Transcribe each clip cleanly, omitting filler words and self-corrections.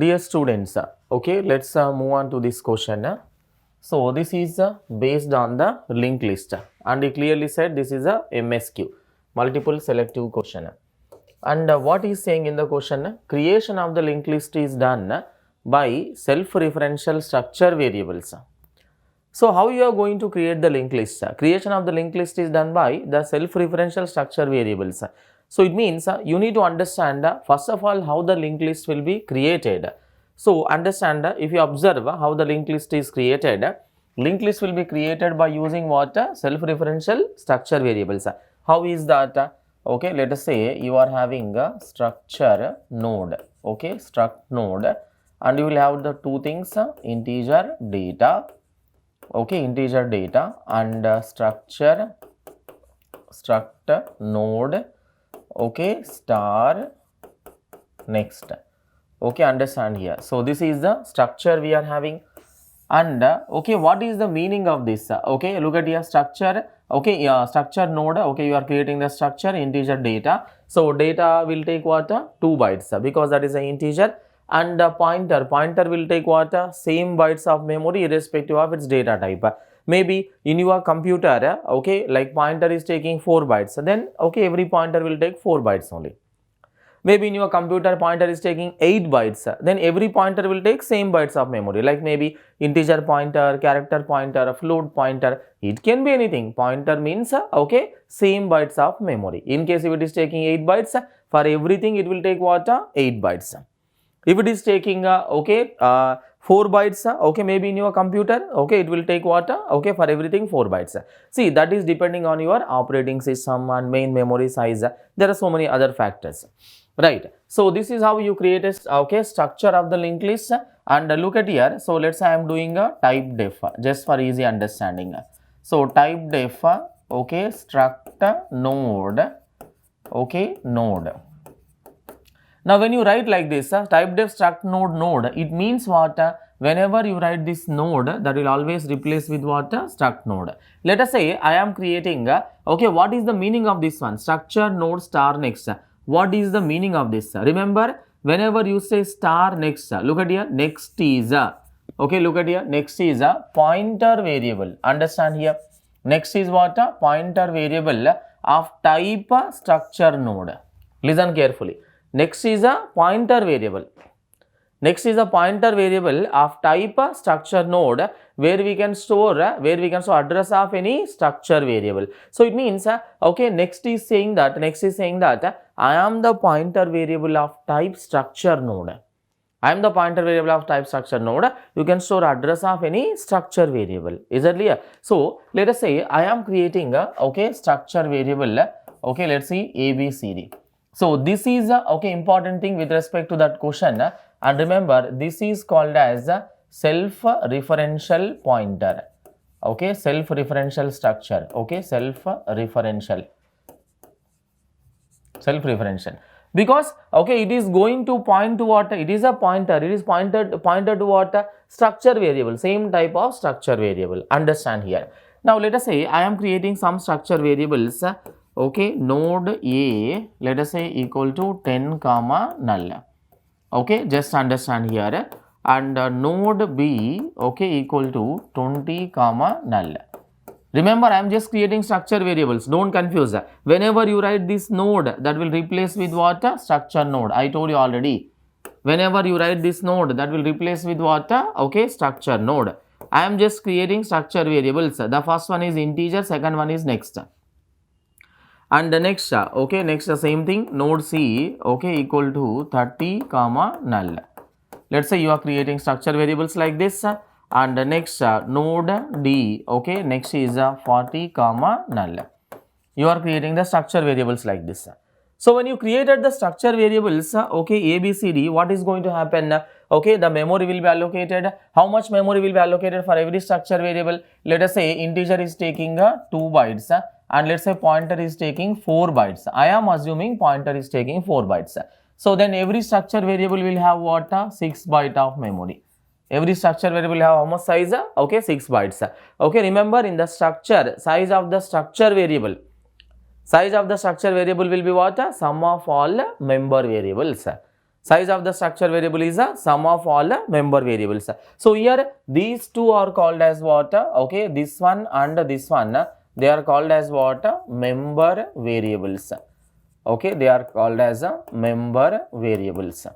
dear students, okay, let's move on to this question. So this is based on the linked list, and it clearly said this is a MSQ, multiple selective question. And what is saying in the question, creation of the linked list is done by self-referential structure variables. So how you are going to create the linked list? Creation of the linked list is done by the self-referential structure variables. So it means you need to understand first of all how the linked list will be created. So understand, if you observe how the linked list is created, linked list will be created by using what? Self-referential structure variables. How is that? Okay, let us say you are having a structure node, okay, struct node, and you will have the two things, integer data, okay, integer data, and structure struct node, okay, star next, okay, understand here. So this is the structure we are having, and okay, what is the meaning of this? Okay, look at here, structure, okay, structure node, okay, you are creating the structure integer data. So data will take what? 2 bytes, because that is an integer, and pointer will take what? Same bytes of memory irrespective of its data type. Maybe in your computer, okay, like pointer is taking 4 bytes, then okay, every pointer will take 4 bytes only. Maybe in your computer pointer is taking 8 bytes, then every pointer will take same bytes of memory, like maybe integer pointer, character pointer, float pointer, it can be anything. Pointer means okay, same bytes of memory. In case if it is taking 8 bytes, for everything it will take what? 8 bytes. If it is taking okay, 4 bytes, okay, maybe in your computer, okay, it will take what? Okay, for everything 4 bytes. See, that is depending on your operating system and main memory size. There are so many other factors, right? So this is how you create a okay, structure of the linked list. And look at here. So let's say I am doing a type def just for easy understanding. So type def, okay, struct node, okay, node. Now when you write like this, type def struct node, it means what? Whenever you write this node, that will always replace with what? Struct node. Let us say I am creating, okay, what is the meaning of this one? Structure node star next. What is the meaning of this? Remember, whenever you say star next, look at here, next is okay, look at here, next is a pointer variable. Understand here, next is what? Pointer variable of type structure node. Listen carefully. Next is a pointer variable. Next is a pointer variable of type structure node, where we can store address of any structure variable. So it means okay, next is saying that I am the pointer variable of type structure node. I am the pointer variable of type structure node. You can store address of any structure variable. Is that clear? So let us say I am creating a okay, structure variable. Okay, let's see ABCD. So this is a okay, important thing with respect to that question, and remember this is called as a self-referential pointer, okay, self-referential structure, okay, self-referential, because okay, it is going to point to what? It is a pointer, it is pointed to what? Structure variable, same type of structure variable. Understand here. Now let us say I am creating some structure variables. Okay, node A, let us say equal to 10 comma null. Okay, just understand here. And node B, okay, equal to 20 comma null. Remember, I am just creating structure variables. Don't confuse. Whenever you write this node, that will replace with what? Structure node. I told you already. Whenever you write this node, that will replace with what? Okay, structure node. I am just creating structure variables. The first one is integer, second one is next. And the next, okay, next same thing, node C, okay, equal to 30 comma null. Let's say you are creating structure variables like this, and the next node D, okay, next is 40 comma null. You are creating the structure variables like this. So when you created the structure variables, okay, ABCD, what is going to happen? Okay, the memory will be allocated. How much memory will be allocated for every structure variable? Let us say integer is taking 2 bytes. And let's say pointer is taking 4 bytes. I am assuming pointer is taking 4 bytes. So then every structure variable will have what? 6 byte of memory. Every structure variable will have how much size? Okay, 6 bytes. Okay, remember in the structure, size of the structure variable will be what? Sum of all member variables. Size of the structure variable is the sum of all the member variables. So here these two are called as what? Okay, this one and this one, they are called as what? Member variables. Okay, they are called as member variables.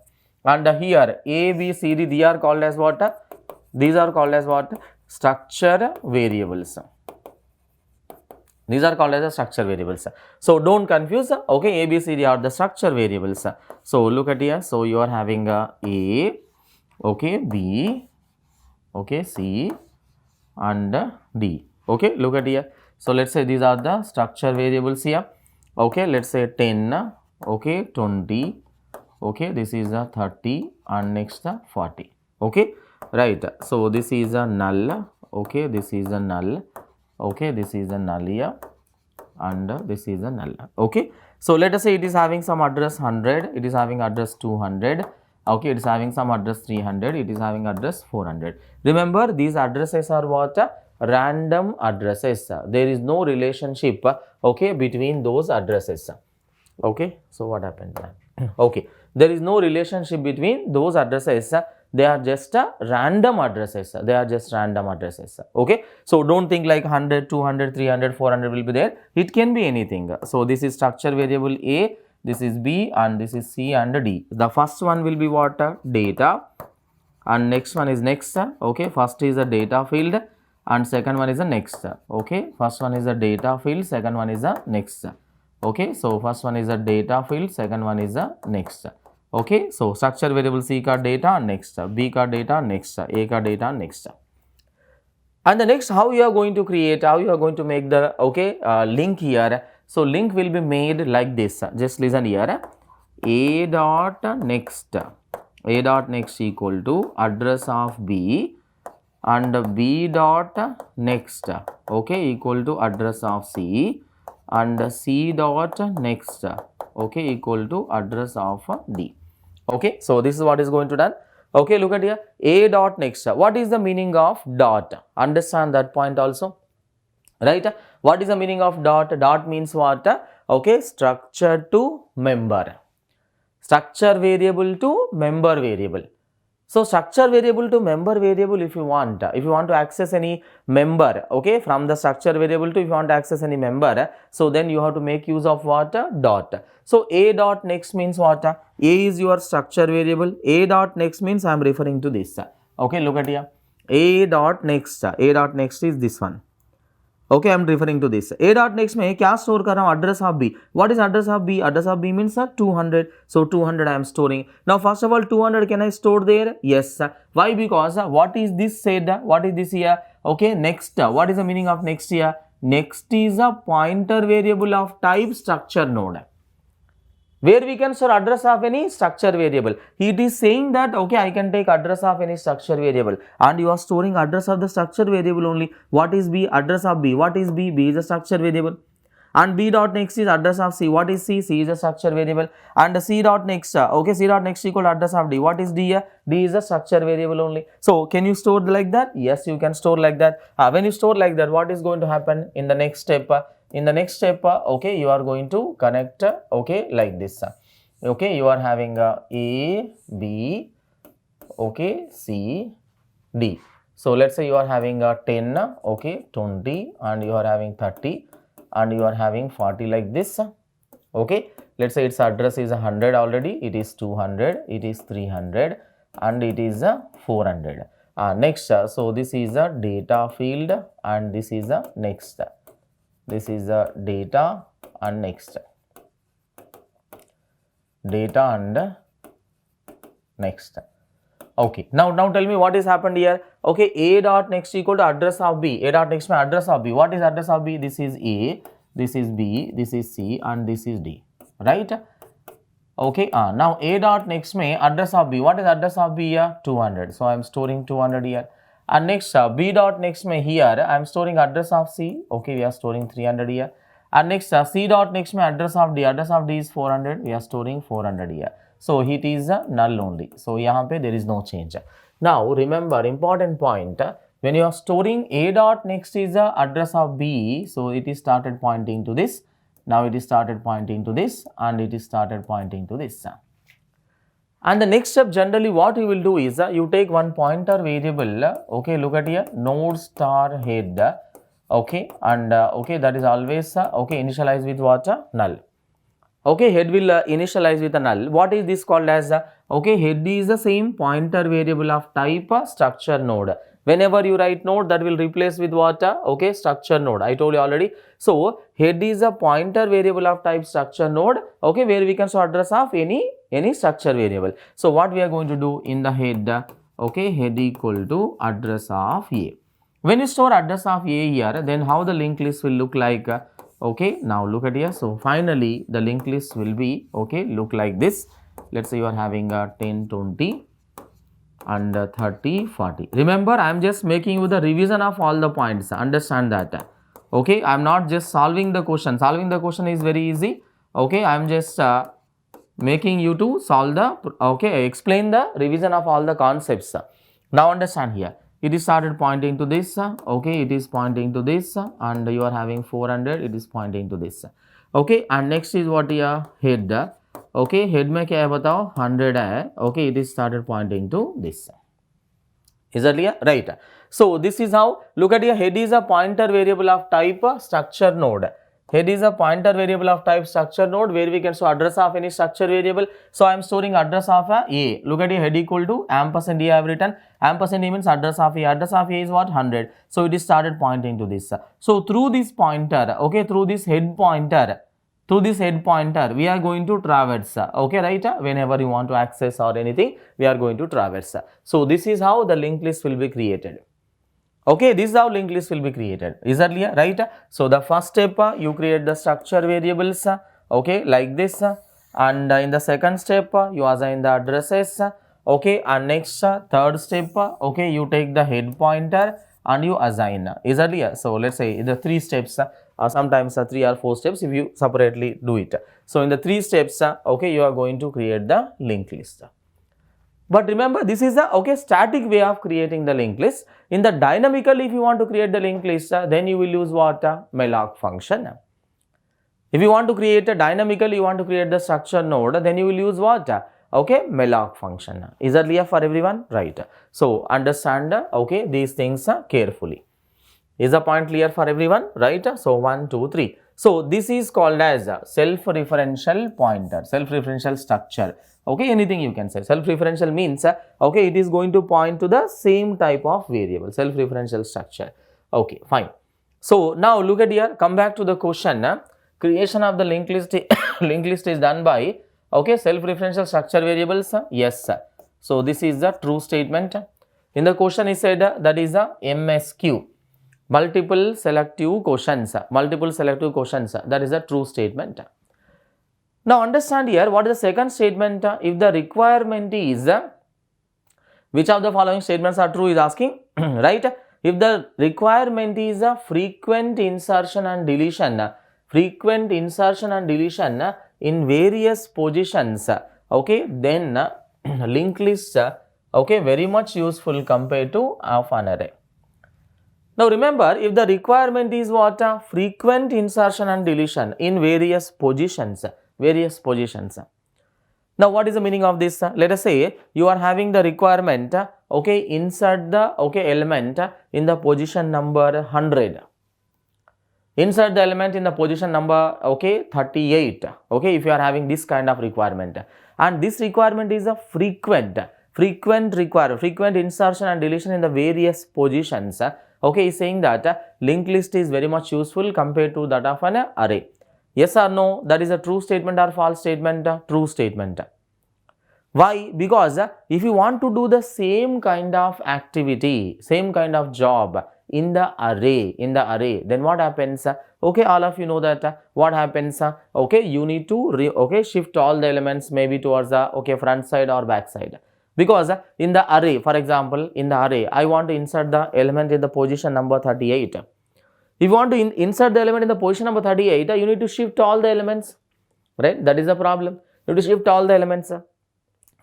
And here A, B, C, D, they are called as what? These are called as what? Structure variables. These are called as the structure variables. So don't confuse. Okay, A, B, C, D are the structure variables. So look at here. So you are having a, okay, B, okay, C, and D. Okay, look at here. So let's say these are the structure variables here. Okay, let's say 10, okay, 20, okay, this is a 30, and next 40. Okay, right. So this is a null. Okay, this is a null. Okay, this is a null here, and this is a null. Okay, so let us say it is having some address 100, it is having address 200. Okay, it is having some address 300, it is having address 400. Remember, these addresses are what? Random addresses. There is no relationship, okay, between those addresses. Okay, so what happened then? Okay, there is no relationship between those addresses. They are just random addresses. They are just random addresses. Okay, so don't think like 100, 200, 300, 400 will be there. It can be anything. So this is structure variable A, this is B, and this is C and D. The first one will be what? Data, and next one is next. Okay, first is a data field, and second one is a next. Okay, first one is a data field, second one is a next. Okay, so first one is a data field, second one is a next. Okay, so structure variable C ka data next, B ka data next, A ka data next. And the next, how you are going to create, how you are going to make the, okay, link here. So link will be made like this. Just listen here. A dot next equal to address of B, and B dot next, okay, equal to address of C, and C dot next, okay, equal to address of D. Okay, so this is what is going to done. Okay, look at here. A dot next. What is the meaning of dot? Understand that point also, right? What is the meaning of dot? Dot means what? Okay, structure to member. Structure variable to member variable. So structure variable to member variable, if you want to access any member, okay, from the structure variable to, if you want to access any member, so then you have to make use of what? Dot. So A dot next means what? A is your structure variable. A dot next means I am referring to this. Okay, look at here. A dot next is this one. Okay, I am referring to this. A dot next में क्या store कर रहा हूँ? Address of B. What is address of B? Address of B means 200. So 200 I am storing. Now first of all, 200 can I store there? Yes. Why? Because what is this said? What is this here? Okay, next. What is the meaning of next here? Next is a pointer variable of type structure node, where we can store address of any structure variable. It is saying that, okay, I can take address of any structure variable, and you are storing address of the structure variable only. What is B? Address of B. What is B? B is a structure variable. And B dot next is address of C. What is C? C is a structure variable. And C dot next, okay, C dot next equal to address of D. What is D here? D is a structure variable only. So can you store like that? Yes, you can store like that. When you store like that, what is going to happen in the next step? In the next step, okay, you are going to connect, okay, like this. Okay, you are having A, B, okay, C, D. So let's say you are having 10, okay, 20, and you are having 30, and you are having 40 like this. Okay, let's say its address is 100 already, it is 200, it is 300, and it is 400. Next, so this is a data field, and this is a next. This is the data and next. Data and next. Okay. Now tell me what is happened here. Okay, A dot next equal to address of B. A dot next means address of B. What is address of B? This is A, this is B, this is C, and this is D. Right? Okay. Now A dot next means address of B. What is address of B here? 200. So I am storing 200 here. And next, B dot next में here I am storing address of C. Okay, we are storing 300 here. And next, C dot next में address of D. Address of D is 400. We are storing 400 here. So it is null only. So यहाँ पे there is no change. Now remember, important point. When you are storing A dot next is the address of B. So it is started pointing to this. Now it is started pointing to this, and it is started pointing to this. And the next step, generally what you will do is you take one pointer variable, okay, look at here, node star head, okay, and okay, that is always okay, initialize with what? Null. Okay, head will initialize with a null. What is this called as? Okay, head is the same pointer variable of type structure node. Whenever you write node, that will replace with what? Okay, structure node. I told you already. So head is a pointer variable of type structure node. Okay, where we can store address of any structure variable. So what we are going to do in the head? Okay, head equal to address of A. When you store address of A here, then how the linked list will look like? Okay, now look at here. So finally the linked list will be okay, look like this. Let's say you are having a 10, 20 and 30, 40. Remember, I am just making you the revision of all the points. Understand that. Okay, I am not just solving the question. Solving the question is very easy. Okay, I am just making you to solve the, okay, explain the revision of all the concepts. Now understand here. It is started pointing to this, okay, it is pointing to this, and you are having 400, it is pointing to this, okay, and next is what here, head, okay, head में क्या है बताओ 100 है, okay, it is started pointing to this. Is that clear? Right. So this is how, look at here, head is a pointer variable of type structure node. Head is a pointer variable of type structure node where we can store address of any structure variable. So I am storing address of A. Look at here, head equal to ampersand A I have written. Ampersand A means address of A. Address of A is what? 100. So it is started pointing to this. So through this pointer, okay, through this head pointer, we are going to traverse, okay, right? Whenever you want to access or anything, we are going to traverse. So this is how the linked list will be created. Okay, this is how linked list will be created. Is that clear? Right? So the first step, you create the structure variables, okay, like this, and in the second step, you assign the addresses, okay, and next third step, okay, you take the head pointer and you assign. Is that clear? So let's say the 3 steps, sometimes 3 or 4 steps if you separately do it. So in the 3 steps, okay, you are going to create the linked list. But remember, this is the okay static way of creating the linked list. In the dynamical, if you want to create the linked list, then you will use what? Malloc function. If you want to create a dynamical, you want to create the structure node, then you will use what? Okay, malloc function. Is that clear for everyone? Right. So understand okay these things carefully. Is the point clear for everyone? Right. So 1, 2, 3. So this is called as a self-referential pointer, self-referential structure. Okay, anything you can say. Self-referential means, okay, it is going to point to the same type of variable, self-referential structure. Okay, fine. So now look at here, come back to the question. Creation of the linked list, linked list is done by, okay, self-referential structure variables. Yes, sir. So this is the true statement. In the question is said that is a MSQ, multiple selective quotients, that is a true statement. Now understand here what is the second statement. If the requirement is, which of the following statements are true is asking, right? If the requirement is a frequent insertion and deletion in various positions, okay, then linked list, okay, very much useful compared to of an array. Now remember, if the requirement is what? Frequent insertion and deletion in various positions. Now what is the meaning of this? Let us say you are having the requirement, okay, insert the okay element in the position number 100. Insert the element in the position number, okay, 38. Okay, if you are having this kind of requirement, and this requirement is a frequent insertion and deletion in the various positions. Okay, is saying that linked list is very much useful compared to that of an array. Yes or no? That is a true statement or false statement? True statement. Why? Because if you want to do the same kind of activity, same kind of job in the array, then what happens? Okay, all of you know that what happens? Okay, you need to shift all the elements maybe towards the okay front side or back side. Because in the array, for example, in the array, I want to insert the element in the position number 38. If you want to insert the element in the position number 38, you need to shift all the elements, right? That is the problem. You need to shift all the elements.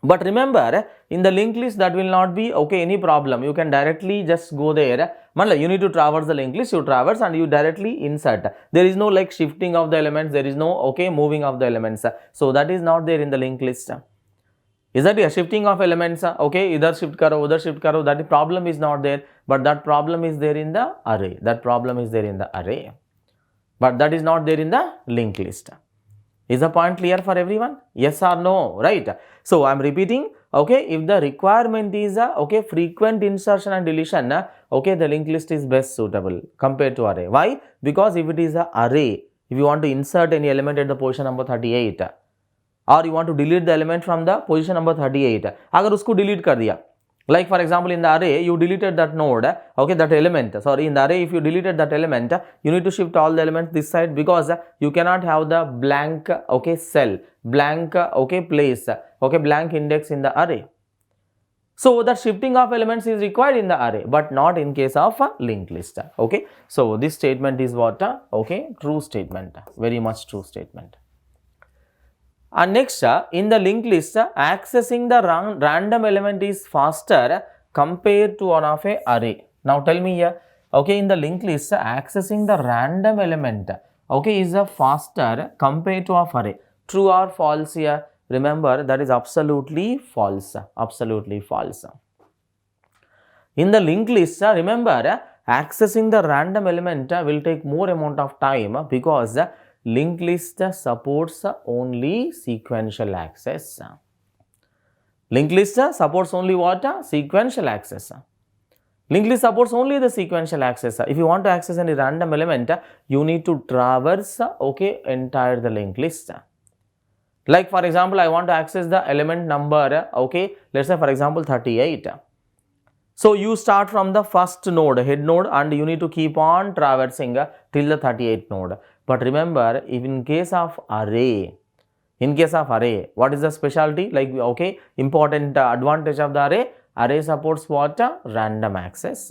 But remember, in the linked list, that will not be okay any problem. You can directly just go there. You need to traverse the linked list, you traverse and you directly insert. There is no like shifting of the elements, there is no okay moving of the elements. So that is not there in the linked list. Is that a shifting of elements? Okay, either shift karo, udhar shift karo, that problem is not there, but that problem is there in the array. That problem is there in the array, but that is not there in the linked list. Is the point clear for everyone? Yes or no? Right. So I am repeating. Okay, if the requirement is okay, frequent insertion and deletion, okay, the linked list is best suitable compared to array. Why? Because if it is a array, if you want to insert any element at the position number 38, or you want to delete the element from the position number 38, अगर उसको delete कर दिया, like for example in the array you deleted that node, okay, that element, sorry, in the array if you deleted that element, you need to shift all the elements this side, because you cannot have the blank, okay, cell, blank, okay, place, okay, blank index in the array. So the shifting of elements is required in the array, but not in case of a linked list. Okay, so this statement is what? Okay, true statement, very much true statement. And next, in the linked list, accessing the random element is faster compared to one of a array. Now tell me here, okay, in the linked list, accessing the random element, okay, is faster compared to of array. True or false here? Remember, that is absolutely false. Absolutely false. In the linked list, remember, accessing the random element will take more amount of time, because linked list supports only sequential access. Linked list supports only what? Sequential access. Linked list supports only the sequential access. If you want to access any random element, you need to traverse, okay, entire the linked list. Like for example, I want to access the element number, okay, let's say for example 38. So you start from the first node, head node, and you need to keep on traversing till the 38th node. But remember, if in case of array, what is the specialty? Like, okay, important advantage of the array, array supports what? Random access.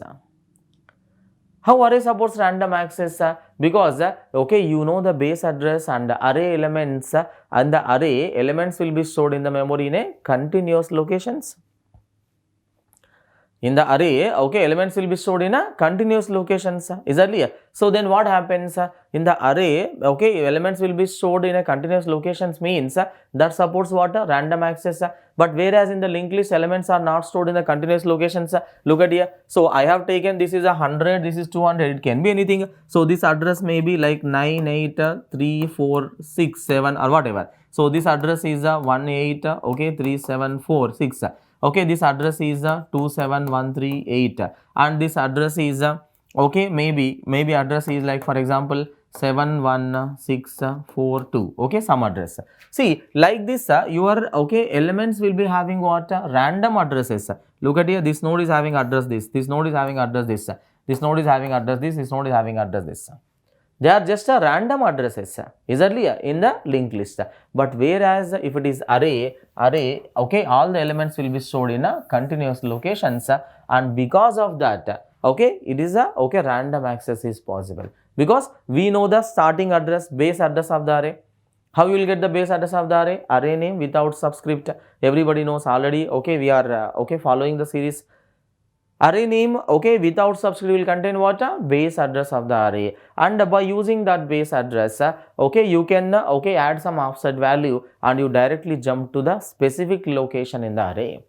How array supports random access? Because, okay, you know the base address and the array elements, and the array elements will be stored in the memory in a continuous locations. In the array, okay, elements will be stored in a continuous locations. Is that clear? So then what happens? In the array, okay, elements will be stored in a continuous locations means that supports what? Random access. But whereas in the linked list, elements are not stored in the continuous locations. Look at here. So I have taken, this is 100, this is 200, it can be anything. So this address may be like 98346 7 or whatever. So this address is 18, okay, 3746. Okay, this address is 27138, and this address is okay, maybe address is like for example 71642, okay, some address. See, like this, your okay elements will be having what? Random addresses. Look at here, this node is having address this node is having address this node is having address this node is having address this. They are just a random addresses, is that clear, in the linked list. But whereas if it is array, okay, all the elements will be stored in a continuous locations, and because of that, okay, it is a okay random access is possible, because we know the starting address, base address of the array. How you will get the base address of the array? Array name without subscript. Everybody knows already. Okay, we are okay following the series. Array name, okay, without subscript will contain what? Base address of the array, and by using that base address, okay, you can okay add some offset value, and you directly jump to the specific location in the array.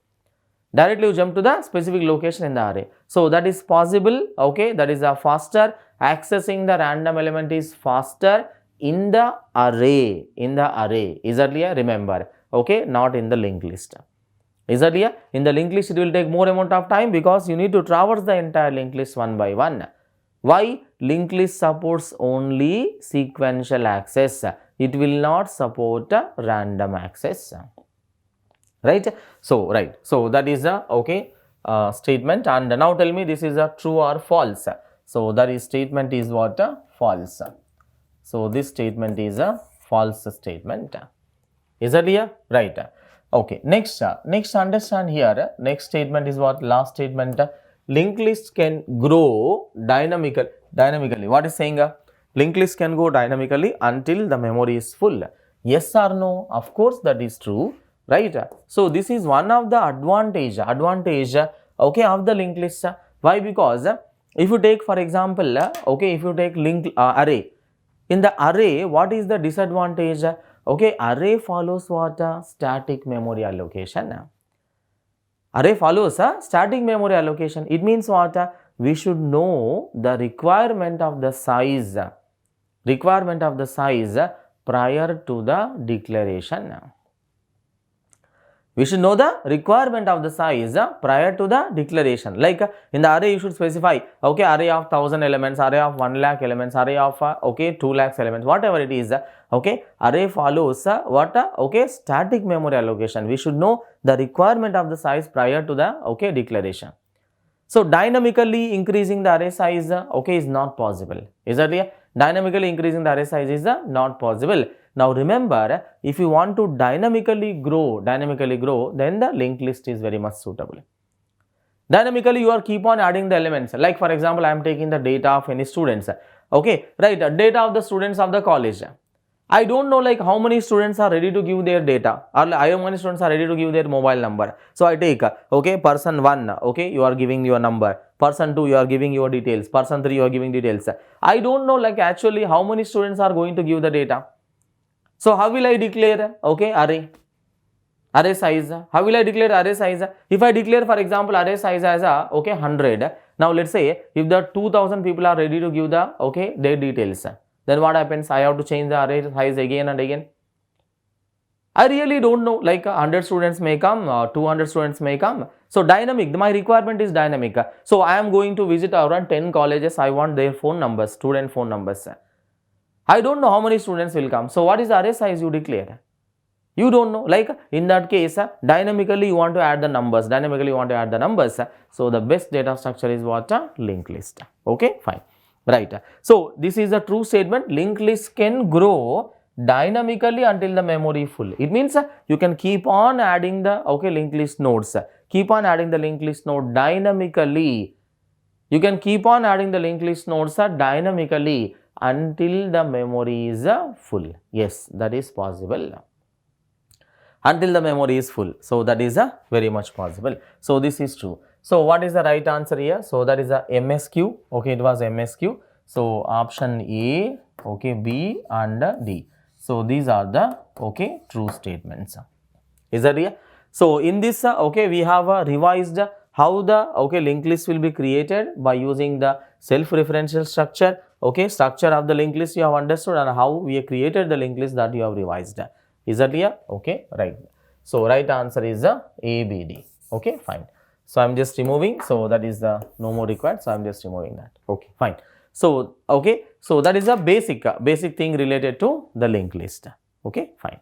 Directly you jump to the specific location in the array. So that is possible. Okay, that is a faster accessing the random element is faster in the array. In the array, is that clear? Remember, okay, not in the linked list. Is that clear? In the linked list, it will take more amount of time, because you need to traverse the entire linked list one by one. Why? Linked list supports only sequential access. It will not support random access. Right? So, right. So, that is a okay statement. And now tell me, this is a true or false. So, that is statement is what? False. So, this statement is a false statement. Is that clear? Right. Okay, next understand here, next statement is what? Last statement, linked list can grow dynamically. What is saying? Linked list can go dynamically until the memory is full. Yes or no? Of course, that is true, right? So, this is one of the advantage, okay, of the linked list. Why? Because if you take for example, okay, if you take linked array, in the array, what is the disadvantage? Okay, array follows what? Static memory allocation. Array follows a static memory allocation. It means what? We should know the requirement of the size prior to the declaration. We should know the requirement of the size prior to the declaration. Like in the array, you should specify, okay, array of 1000 elements, array of 1 lakh elements, array of 2 lakhs elements, whatever it is. Okay, array follows static memory allocation. We should know the requirement of the size prior to the declaration. So dynamically increasing the array size is not possible. Is that clear? Dynamically increasing the array size is not possible. Now remember, if you want to dynamically grow, then the linked list is very much suitable. Dynamically, you are keep on adding the elements. Like for example, I am taking the data of any students. Okay, right, data of the students of the college. I don't know like how many students are ready to give their data, or how many students are ready to give their mobile number. So I take, okay, person 1, okay, you are giving your number. Person 2, you are giving your details. Person 3, you are giving details. I don't know like actually how many students are going to give the data. So how will I declare, okay, array size? How will I declare array size? If I declare, for example, array size as 100. Now let's say if the 2000 people are ready to give the their details, then what happens? I have to change the array size again and again. I really don't know, like 100 students may come, 200 students may come. So dynamic, my requirement is dynamic. So I am going to visit around 10 colleges. I want their phone numbers, student phone numbers. I don't know how many students will come. So what is the array size you declare? You don't know. Like in that case, dynamically you want to add the numbers. So the best data structure is what? Linked list. Okay, fine. Right. So this is a true statement. Linked list can grow dynamically until the memory is full. It means you can keep on adding the linked list nodes. Keep on adding the linked list node dynamically. You can keep on adding the linked list nodes dynamically until the memory is full. Yes, that is possible. Until the memory is full. So that is very much possible. So this is true. So what is the right answer here? So that is a MSQ. Okay, it was MSQ. So option A, okay, B and D. So these are the true statements. Is that clear? So in this we have revised how the linked list will be created by using the self-referential structure. Structure of the linked list you have understood, and how we have created the linked list that you have revised. Is that clear? Okay, right. So right answer is A, B, D. Okay, fine. So I am just removing. So that is the no more required. So I am just removing that. Okay, fine. So so that is a basic thing related to the linked list. Okay, fine.